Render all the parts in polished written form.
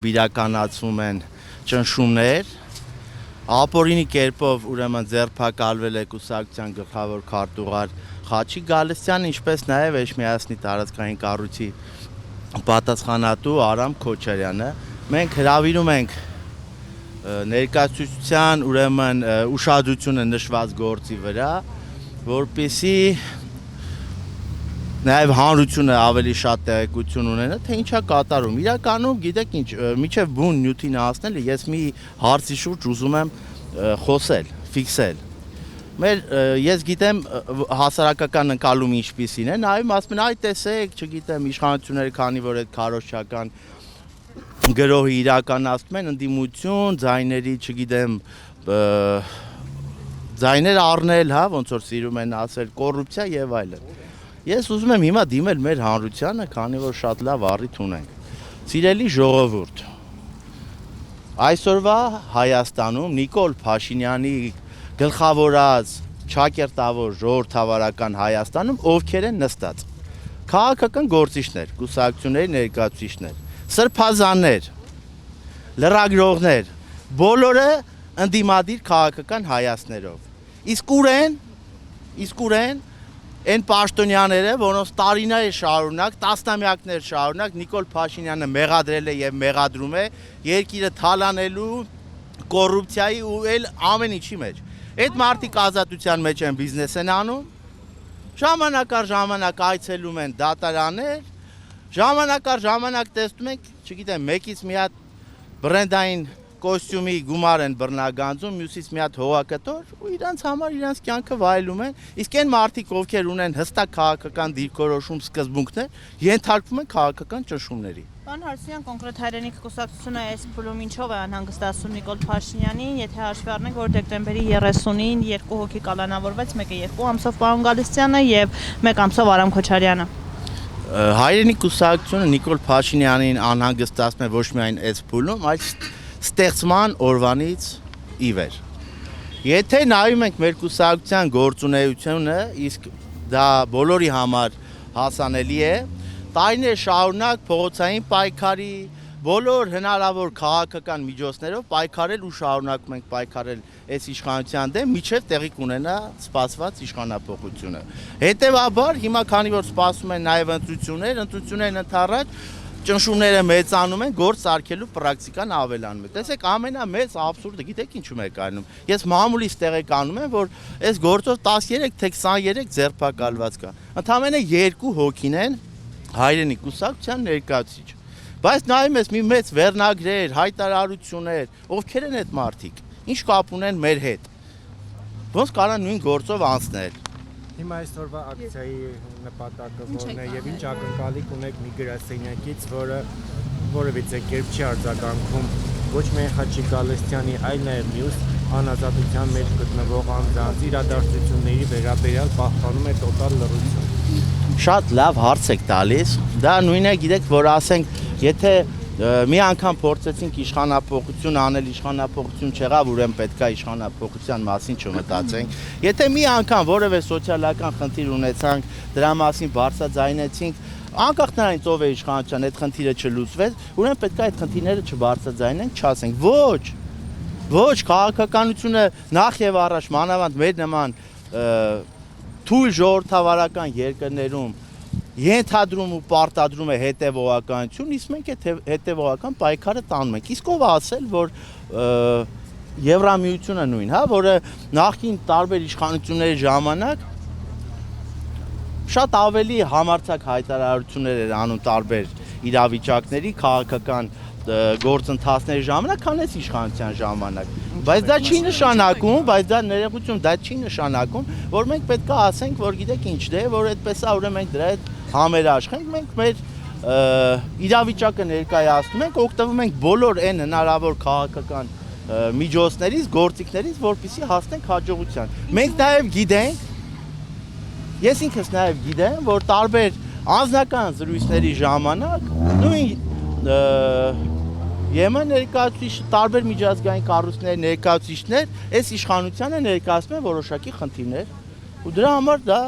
իրականացվում են ճնշումներ, ապօրինի կերպով ուրեմն ձերբակալվել է կուսակցության գլխավոր քարտուղար Խաչիկ Գալստյանը, ինչպես նաև Էջմիածնի տարածքային կառույցի պատասխանատու Արամ Քոչարյանը։ Մենք հրավիրում ենք ներկայացուցչության ուրեմն ուշադրությունը նշված գործի վրա, որպեսզի նաև հանրությունը ավելի շատ տեղեկություն ունենա, թե ինչա կատարում։ Իրականում գիտեք ինչ, միջև բուն նյութին հասնելը ես մի հարցի շուրջ ուզում եմ խոսել, ֆիքսել։ Ես գիտեմ հասարակական ընկալումը ինչպիսին է, նաև ասում են, այ տեսեք, չգիտեմ, իշխանությունները քանի որ այդ քարոզչական գրոհը իրականացնում են, ընդդիմություն, ձայների, չգիտեմ, ձայներ առնել, հա, ոնց որ սիրում են ասել, կոռուպցիա եւ այլն։ Ես ուզում եմ հիմա դիմել մեր հանրությանը, քանի որ շատ լավ առիթ ունենք։ Սիրելի ժողովուրդ, այսօրվա Հայաստանում Նիկոլ Փաշինյանի գլխավորած ճակերտավոր ժողովրդավարական Հայաստանում ովքեր են նստած։ Քաղաքական գործիչներ, կուսակցությունների ներկայացուցիչներ, սրբազաններ, լրագրողներ, բոլորը ընդդիմադիր քաղաքական հայացքներով։ Իսկ ուրեն այն պաշտոնյաները, որոնց տարիներ շարունակ, տասնամյակներ շարունակ Նիկոլ Փաշինյանը մեղադրել է եւ մեղադրում է երկիրը թալանելու, կոռուպցիայի ու այլ ամեն ինչի մեջ։ Այդ մարդիկ ազատության մեջ են բիզնես են անում, ժամանակ առ ժամանակ այցելում են դատարաններ, ժամանակ առ ժամանակ տեսնում ենք, չգիտեմ, մեկից մի հատ բրենդային կոստյումի գումար են բռնագանձում, մյուսից մի հատ հողակտոր ու իրանց համար իրանց կյանքը վայելում են, իսկ այն մարդիկ, ովքեր ունեն հստակ քաղաքական դիրքորոշում սկզբունքներ, ենթարկվում են քաղաքական ճնշումների։ Պարոն Հարությունյան, կոնկրետ Հայրենիք կուսակցությունը այս փուլում ինչով է անհանգստացում Նիկոլ Փաշինյանին, եթե հաշվի առնենք, որ դեկտեմբերի 30-ին 2 հոգի կալանավորվեց, մեկը 2 ամսով պարոն Գալստյանը եւ 1 ամսով Արամ Քոչարյանը։ Հայրենիք կուսակցությունը Նիկոլ Փաշինյանին անհանգստացնում է ոչ միայն այս փուլում, այլ ստեղծման օրվանից ի վեր։ Եթե նայում ենք մեր կուսակցության գործունեությունը, իսկ դա բոլորի համար հասանելի է, տարիներ շարունակ փողոցային պայքարի, բոլոր հնարավոր քաղաքական միջոցներով պայքարել ու շարունակում ենք պայքարել այս իշխանության դեմ, միջև տեղի կունենա սպասված իշխանափոխությունը։ Հետևաբար, հիմա քանի որ սպասում են նաև ընտրություններն ընդառաջ, ճնշումները մեծանում են, գործ սարքելու պրակտիկան ավելանում է։ Տեսեք, ամենամեծ աբսուրդը, գիտեք ինչու՞մ է կայանում։ Ես մամուլից տեղեկանում եմ, որ այս գործով 13 թե 23 ձերբակալված կա։ Ընդամենը 2 հոգին են Հայրենիք կուսակցության ներկայացուցիչ։ Բայց նայում ես մի մեծ վերնագրեր, հայտարարություններ, ովքեր են այդ մարդիկ։ Ինչ կապ ունեն մեր հետ։ Ոնց կարան նույն գործով անցնել։ Հիմա այսօրվա ակցիայի նպատակը որն է եւ ինչ ակնկալիք ունեք մի գրասենյակից, որը որևիցե կերպ չի արձագանքում ոչ միայն Խաչիկ Գալստյանի, այլ նաեւ մյուս անազատության մեջ գտնվող անձանց իրադարձությունների վերաբերյալ պահպանում է տոտալ լռություն։ Շատ լավ հարց եք տալիս։ Դա նույնն է, գիտեք, որ ասենք, եթե մի անգամ փորձեցինք իշխանափոխություն անել, իշխանափոխություն չեղավ, ուրեմն պետք է իշխանափոխության մասին չմտածենք։ Եթե մի անգամ որևէ սոցիալական խնդիր ունեցանք, դրա մասին բարձրաձայնեցինք, անկախ նրանից ով է իշխանության, այդ խնդիրը չլուծվեց, ուրեմն պետք է այդ խնդիրները չբարձրաձայնենք, չասենք։ Ոչ, քաղաքականությունը նախ եւ առաջ մանավանդ մեր նման թույլ ժողովրդավարական երկրներում ենթադրում ու պարտադրում է հետևողականություն, իսկ մենք այդ հետևողական պայքարը տանում ենք։ Իսկ ով ասել, որ Եվրամիությունը նույն, հա, որը նախկին տարբեր իշխանությունների ժամանակ շատ ավելի համարձակ հայտարարություններ էր անում տարբեր իրավիճակների, քաղաքական գործընթացների ժամանակ, քան այս իշխանության ժամանակ։ Բայց դա չի նշանակում, դա ներողություն, դա չի նշանակում, որ մենք պետք է ասենք, որ գիտեք ինչ դե, որ այդպես է, ուրեմն մենք դրա հետ համերաշխենք, մենք մեր իրավիճակը ներկայացնում ենք, օգտվում ենք բոլոր այն հնարավոր քաղաքական միջոցներից, գործիքներից, որպեսզի հասնենք հաջողության։ Մենք նաև գիտենք, ես ինքս նաև գիտեմ, որ տարբեր անձնական զրույցների ժամանակ նույն ԵՄ ներկայացուցիչ, տարբեր միջազգային կառույցների ներկայացուցիչներ այս իշխանությանը ներկայացնում են որոշակի խնդիրներ ու դրա համար դա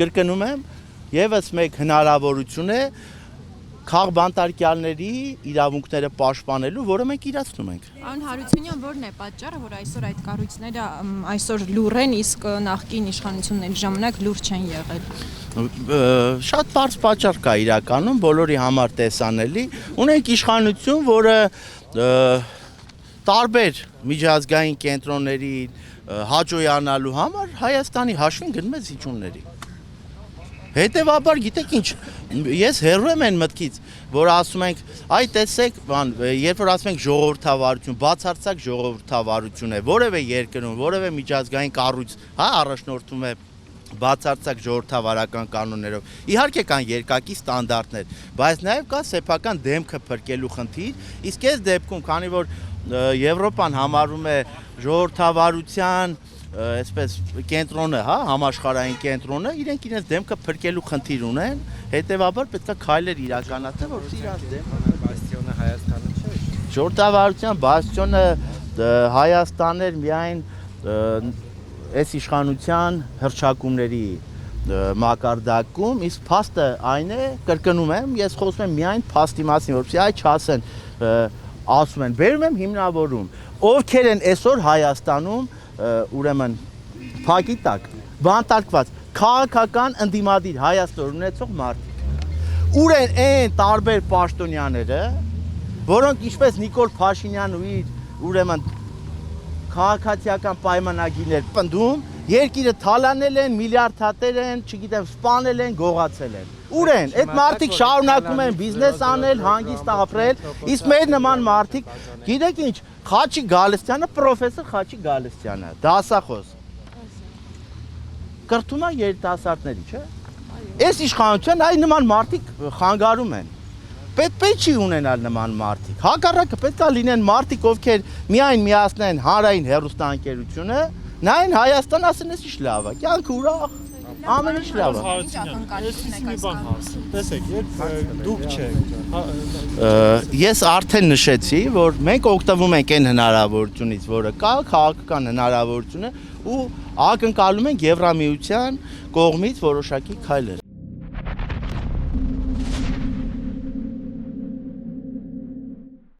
կրկնում եմ եւս մեկ հնարավորություն է քաղբանտարկյալների իրավունքները պաշտպանելու, որը մենք իրացնում ենք։ Պարոն Հարությունյան, ո՞րն է պատճառը, որ այսօր այդ կառույցները այսօր լուր են, իսկ նախկին իշխանությունների ժամանակ լուր չեն եղել։ Շատ բարձ պատճառ կա իրականում, բոլորի համար տեսանելի։ Ունենք իշխանություն, որը տարբեր միջազգային կենտրոնների հաջողանալու համար Հայաստանի հաշվին գնում է զիջումների։ Հետևաբար, գիտեք ինչ, ես հեռու եմ այն մտքից, որ ասում ենք, այ տեսեք, երբ որ ասում ենք ժողովրդավարություն, բացարձակ ժողովրդավարություն է, որևէ երկրում, որևէ միջազգային կառույց, հա, առաջնորդվում է բացարձակ ժողովրդավարական կանոններով։ Իհարկե կան երկակի ստանդարտներ, բայց նաև կա սեփական դեմքը փրկելու խնդիր, իսկ այս դեպքում, քանի որ Եվրոպան համարվում է ժողովրդավարության այսպես կենտրոնը, հա, համաշխարհային կենտրոնը, իրենց դեմքը փրկելու խնդիր ունեն, հետևաբար պետք է քայլեր իրականացնել, որ իրանց դեմքը բաստիոնը Հայաստանը չէ։ ժողովրդավարության բաստիոնը Հայաստանն էր միայն այս իշխանության հռչակումների մակարդակում, իսկ փաստը այն է, կրկնում եմ, ես խոսում եմ միայն փաստի մասին, որովհետեւ այ չասեն, ասում են, բերում եմ հիմնավորում, ովքեր են այսօր Հայաստանում ուրեմն փակի տակ բանտարկված քաղաքական ընդդիմադիր Հայաստան ունեցող մարդիկ։ Ուր են այն տարբեր պաշտոնյաները, որոնք ինչպես Նիկոլ Փաշինյանը ու իր ուրեմն քաղաքացիական պայմանագիրներ պնդում, երկիրը թալանել են, միլիարդատեր են, չգիտեմ, սպանել են, գողացել են։ Ուր են? Այդ մարդիկ շարունակում են բիզնես անել, հանգիստ ապրել, իսկ մեր նման մարդիկ, գիտեք ինչ, Խաչի Գալստյանը, պրոֆեսոր Խաչի Գալստյանը, դասախոս։ Կրթում է երիտասարդների, չէ՞։ Այս իշխանության այ նման մարդիկ խանգարում են։ Պետք չի ունենալ նման մարդիկ։ Հակառակը պետք է լինեն մարդիկ, ովքեր միայն միացնեն հանրային հեռուստաընկերությունը, նայեն Հայաստան, ասեն, էս ինչ լավ է, կյանքը ուրախ, ամեն ինչ լավ է։ Ինչ ակնկալություն եք այս կառույցին։ Տեսեք, երբ դուք չեք, Ես արդեն նշեցի, որ մենք օգտվում ենք այն հնարավորությունից, որը կա, քաղաքական հնարավորությունը ու ակնկալում ենք Եվրամիության կողմից որոշակի քայլեր։